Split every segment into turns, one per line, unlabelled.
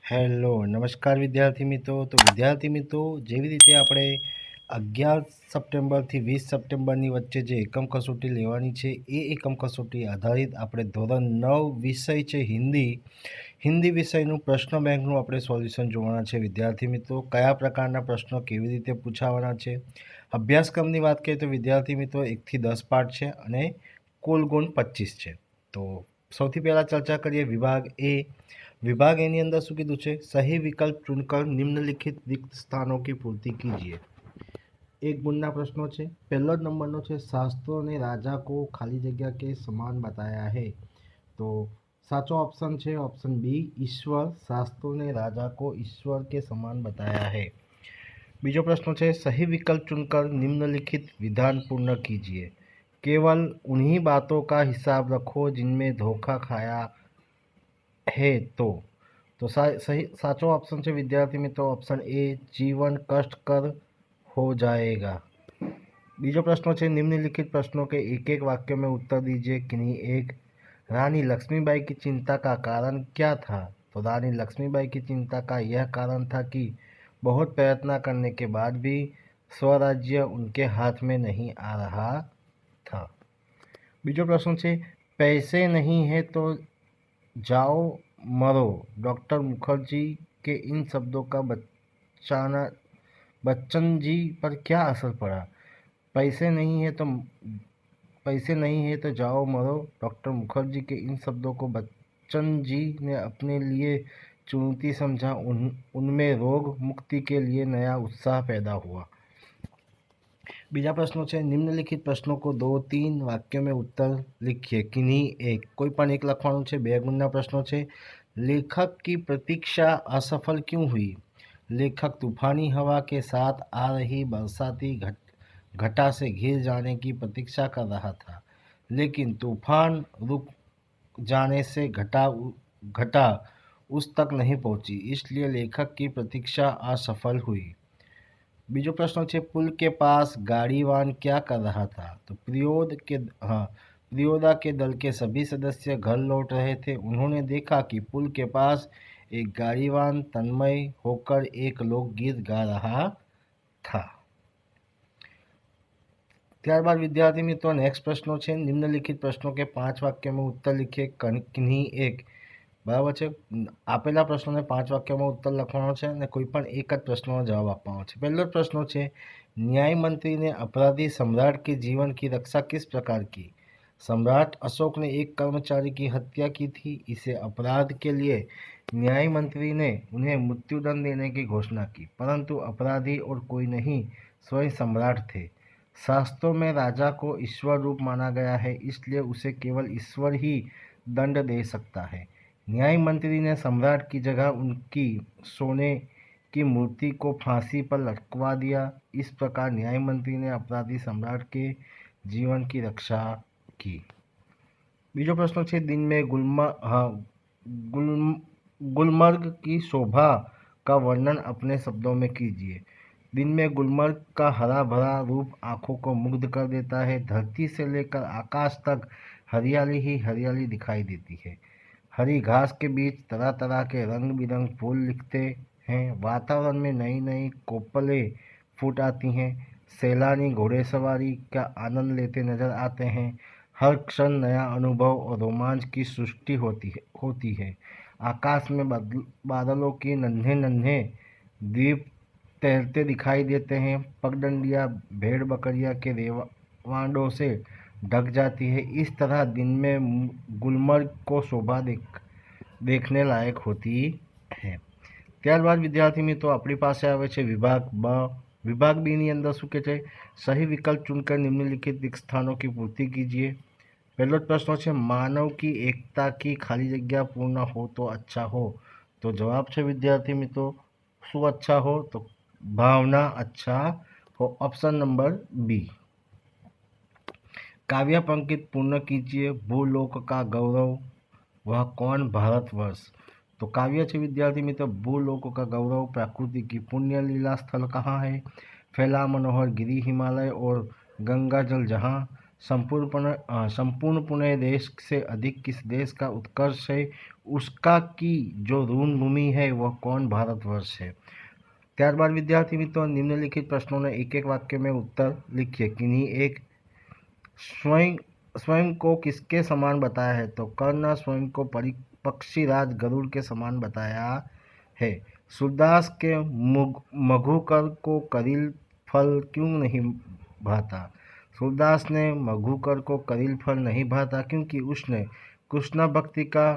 Hello નમસ્કાર વિદ્યાર્થી મિત્રો. તો વિદ્યાર્થી મિત્રો, જેવી રીતે આપણે 11 સપ્ટેમ્બરથી 20 સપ્ટેમ્બરની વચ્ચે જે એકમ કસોટી લેવાની છે એ એકમ કસોટી આધારિત આપણે ધોરણ 9 વિષય છે હિન્દી વિષયનું પ્રશ્ન બેંકનું આપણે સોલ્યુશન જોવાના છે. વિદ્યાર્થી મિત્રો, કયા પ્રકારના પ્રશ્નો કેવી રીતે પૂછાવાના છે. અભ્યાસક્રમની વાત કરીએ તો વિદ્યાર્થી મિત્રો 1 થી 10 પાઠ છે અને કુલ ગુણ 25 છે. તો સૌથી પહેલાં ચર્ચા કરીએ વિભાગ એ. विभाग ए अंदर शू कीधु है, सही विकल्प चुनकर निम्नलिखित रिक्त स्थानों की पूर्ति कीजिए. एक गुणना प्रश्नों है. पहला नंबर है, शास्त्रों ने राजा को खाली जगह के समान बताया है. तो साचो ऑप्शन है ऑप्शन बी, ईश्वर. शास्त्रों ने राजा को ईश्वर के समान बताया है. बीजो प्रश्न है, सही विकल्प चुनकर निम्नलिखित विधान पूर्ण कीजिए. केवल उन्हीं बातों का हिसाब रखो जिनमें धोखा खाया है. तो सही साचो ऑप्शन है विद्यार्थी मित्रों ऑप्शन ए, जीवन कष्टकर हो जाएगा. बीजो प्रश्न है, निम्नलिखित प्रश्नों के एक एक वाक्य में उत्तर दीजिए. किन्हीं एक. रानी लक्ष्मीबाई की चिंता का कारण क्या था. तो रानी लक्ष्मीबाई की चिंता का यह कारण था कि बहुत प्रयत्न करने के बाद भी स्वराज्य उनके हाथ में नहीं आ रहा था. बीजो प्रश्न है, पैसे नहीं है तो जाओ मरो. डॉक्टर मुखर्जी के इन शब्दों का बच्चन जी पर क्या असर पड़ा. पैसे नहीं है तो जाओ मरो. डॉक्टर मुखर्जी के इन शब्दों को बच्चन जी ने अपने लिए चुनौती समझा. उनमें रोग मुक्ति के लिए नया उत्साह पैदा हुआ. बीजा प्रश्नों है, निम्नलिखित प्रश्नों को 2-3 वाक्यों में उत्तर लिखिए. किन्हीं एक. कोई पण एक लखवानुं छे. बे गुणना प्रश्नों है. लेखक की प्रतीक्षा असफल क्यों हुई. लेखक तूफानी हवा के साथ आ रही बरसाती घटा से घिर जाने की प्रतीक्षा कर रहा था, लेकिन तूफान रुक जाने से घटा उस तक नहीं पहुंची, इसलिए लेखक की प्रतीक्षा असफल हुई. बीजो प्रश्न है, पुल के पास गाड़ीवान क्या कर रहा था. तो प्रियोदा के दल के सभी सदस्य घर लौट रहे थे. उन्होंने देखा कि पुल के पास एक गाड़ीवान तन्मय होकर एक लोकगीत गा रहा था. त्यारबाद विद्यार्थी मित्रों नेक्स्ट प्रश्नों है. निम्नलिखित प्रश्नों के 5 वाक्यों में उत्तर लिखिए. किन्हीं एक. बराबर है. आपेला प्रश्नों ने 5 वाक्यों में उत्तर लखवानो है और कोईपण एक ज प्रश्नों जवाब आपवानो है. पहलो प्रश्न है, न्याय मंत्री ने अपराधी सम्राट के जीवन की रक्षा किस प्रकार की. सम्राट अशोक ने एक कर्मचारी की हत्या की थी. इसे अपराध के लिए न्याय मंत्री ने उन्हें मृत्युदंड देने की घोषणा की, परंतु अपराधी और कोई नहीं स्वयं सम्राट थे. शास्त्रों में राजा को ईश्वर रूप माना गया है, इसलिए उसे केवल ईश्वर ही दंड दे सकता है. न्याय मंत्री ने सम्राट की जगह उनकी सोने की मूर्ति को फांसी पर लटकवा दिया. इस प्रकार न्याय मंत्री ने अपराधी सम्राट के जीवन की रक्षा की. बीजो प्रश्न है, दिन में गुलमर्ग की शोभा का वर्णन अपने शब्दों में कीजिए. दिन में गुलमर्ग का हरा भरा रूप आँखों को मुग्ध कर देता है. धरती से लेकर आकाश तक हरियाली ही हरियाली दिखाई देती है. हरी घास के बीच तरह तरह के रंग बिरंग फूल लिखते हैं. वातावरण में नई नई कोपलें फूट आती हैं. सैलानी घोड़ेसवारी का आनंद लेते नजर आते हैं. हर क्षण नया अनुभव और रोमांच की सृष्टि होती है. आकाश में बादलों की नन्हे नन्हे द्वीप तैरते दिखाई देते हैं. पगडंडियाँ भेड़ बकरियाँ के रेवांडों से ढक जाती है. इस तरह दिन में गुलमर्ग को शोभा देखने लायक होती है. त्यारबाद विद्यार्थी मित्रों अपनी पास आवे छे विभाग ब. विभाग बी नी अंदर शू कहे, सही विकल्प चुनकर निम्नलिखित रिक्त स्थानों की पूर्ति कीजिए. पहलो प्रश्न है, मानव की एकता की खाली जगह पूर्ण हो तो अच्छा हो. तो जवाब है विद्यार्थी मित्रों शू अच्छा हो. तो भावना अच्छा हो. Option number B. काव्य पंक्ति पूर्ण कीजिए. भूलोक का गौरव वह कौन भारतवर्ष. तो काव्य है विद्यार्थी मित्र, भूलोक का गौरव प्रकृति की पुण्य लीला स्थल कहाँ है. फैला मनोहर गिरी हिमालय और गंगा जल जहाँ संपूर्ण देश से अधिक किस देश का उत्कर्ष है, उसका की जो ऋण भूमि है वह कौन भारतवर्ष है। ત્યારબાદ વિદ્યાર્થી મિત્રો નિમ્નલિખિત પ્રશ્નોને એક એક વાક્ય में उत्तर लिखिए। किन्हीं एक स्वयं को किसके समान बताया है, तो कर्ण स्वयं को पक्षीराज गरुड़ के समान बताया है। सूरदास के मधुकर को करील फल क्यों नहीं भाता, सूरदास ने मधुकर को करील फल नहीं भाता क्योंकि उसने कृष्ण भक्ति का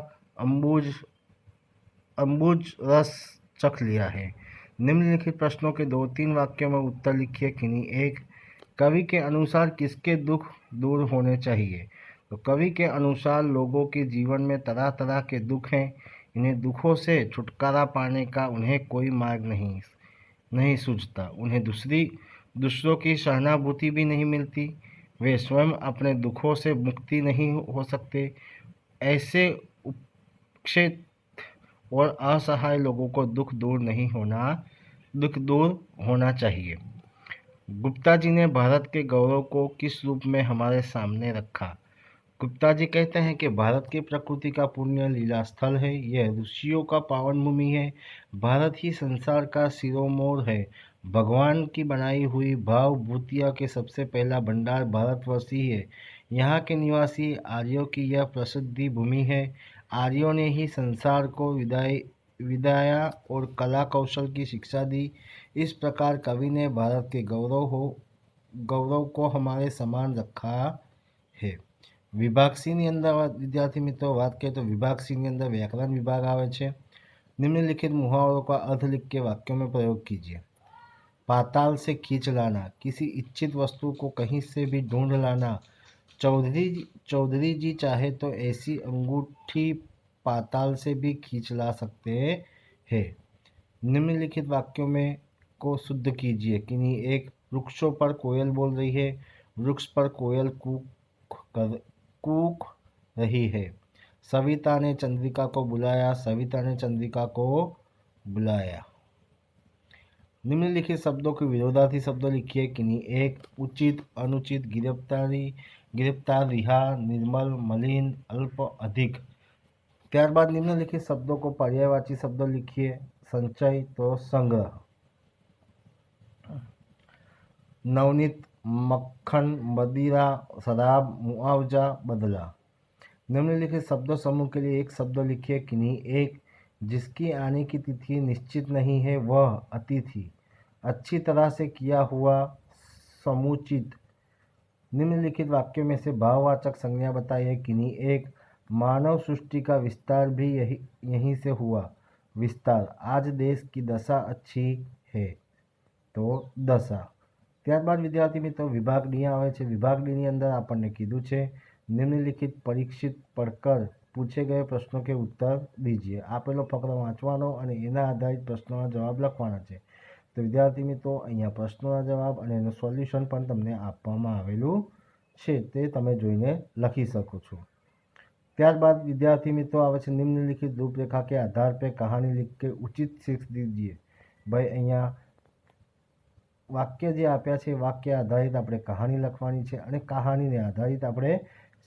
अम्बुज रस चख लिया है। निम्नलिखित प्रश्नों के 2-3 वाक्यों में उत्तर लिखिए। किन्हीं एक कवि के अनुसार किसके दुख दूर होने चाहिए, तो कवि के अनुसार लोगों के जीवन में तरह तरह के दुख हैं, इन्हें दुखों से छुटकारा पाने का उन्हें कोई मार्ग नहीं सूझता, उन्हें दूसरों की सहानुभूति भी नहीं मिलती, वे स्वयं अपने दुखों से मुक्ति नहीं हो सकते। ऐसे उपेक्षित और असहाय लोगों को दुख दूर होना चाहिए। गुप्ता जी ने भारत के गौरव को किस रूप में हमारे सामने रखा। गुप्ता जी कहते हैं कि भारत की प्रकृति का पुण्य लीला स्थल है, यह ऋषियों का पावन भूमि है, भारत ही संसार का शिरोमोर है, भगवान की बनाई हुई भावभूतिया के सबसे पहला भंडार भारतवर्ष ही है, यहाँ के निवासी आर्यों की यह प्रसिद्धि भूमि है, आर्यों ने ही संसार को विद्या और कला कौशल की शिक्षा दी। इस प्रकार कवि ने भारत के गौरव को हमारे समान रखा है। विभाग सी ની અંદર विद्यार्थी मित्रों बात करें तो विभाग सी ની અંદર व्याकरण विभाग आवे छे। निम्नलिखित मुहावरों का अर्थ लिख के वाक्यों में प्रयोग कीजिए। पाताल से खींच लाना, किसी इच्छित वस्तु को कहीं से भी ढूंढ लाना। चौधरी जी चाहे तो ऐसी अंगूठी पाताल से भी खींच ला सकते हैं। निम्नलिखित वाक्यों में को शुद्ध कीजिए। किन्हीं एक वृक्षों पर कोयल बोल रही है, वृक्ष पर कोयल कूक रही है। सविता ने चंद्रिका को बुलाया, सविता ने चंद्रिका को बुलाया। निम्नलिखित शब्दों के विरोधार्थी शब्द लिखिए। किन्हीं एक उचित, अनुचित, गिरफ्तार, रिहा, निर्मल, मलिन, अल्प, अधिक। ત્યારબાદ निम्नलिखित शब्दों को पर्यायवाची शब्द लिखिए। संचय तो संग्रह, नवनीत, मक्खन, मदिरा, शराब, मुआवजा, बदला। निम्नलिखित शब्दों समूह के लिए एक शब्द लिखिए। किन्हीं एक जिसकी आने की तिथि निश्चित नहीं है वह अतिथि, अच्छी तरह से किया हुआ, समुचित। निम्नलिखित वाक्यों में से भाववाचक संज्ञा बताइए। किन्हीं एक मानव सृष्टि का विस्तार भी यहीं से हुआ, विस्तार। आज देश की दशा अच्छी है, तो दशा। ત્યારબાદ વિદ્યાર્થી મિત્રો વિભાગ ડી આવે છે। વિભાગ ડી ની અંદર આપણને કીધું છે નિમ્નલિખિત પરીક્ષિત પડકર પૂછે ગયે પ્રશ્નો કે ઉત્તર દીजिए। આપેલો ફકરો વાંચવાનો અને એના આધારિત પ્રશ્નોના જવાબ લખવાના છે। તો વિદ્યાર્થી મિત્રો અહીંયા પ્રશ્નોના જવાબ અને એનું સોલ્યુશન પણ તમને આપવામાં આવેલું છે, તે તમે જોઈને લખી શકો છો। ત્યારબાદ વિદ્યાર્થી મિત્રો આવે છે નિમ્નલિખિત રૂપરેખા के आधार पर कहानी लिख के उचित शीर्ष दीजिए। भाई અહીંયા वाक्य जे आप्या छे वाक्य आधारित आपणे कहानी लखवानी छे अने कहानीने आधारित आपणे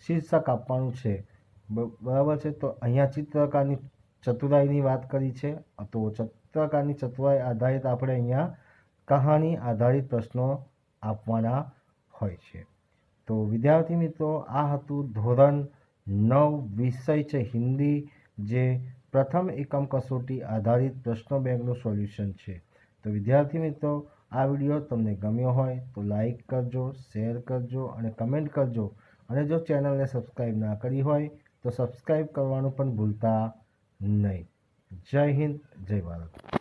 शीर्षक आपवानुं छे, बराबर छे। तो अहींया चित्रकारनी चतुराईनी वात करी छे, तो चित्रकारनी चतुराई आधारित आपणे अहींया कहानी आधारित प्रश्नों आपवाना होय छे। तो विद्यार्थी मित्रों आ हतुं धोरण 9 विषय छे हिंदी, जे प्रथम एकम कसोटी आधारित प्रश्न बेंकनुं सोल्यूशन छे। तो विद्यार्थी मित्रों आ विडियो तमने गम्यो होय तो लाइक करजो, शेर करजो अने कमेंट करजो, अने जो चेनल ने सब्सक्राइब ना करी होय तो सब्सक्राइब करवानुं पण भूलता नहीं। जय हिंद, जय भारत।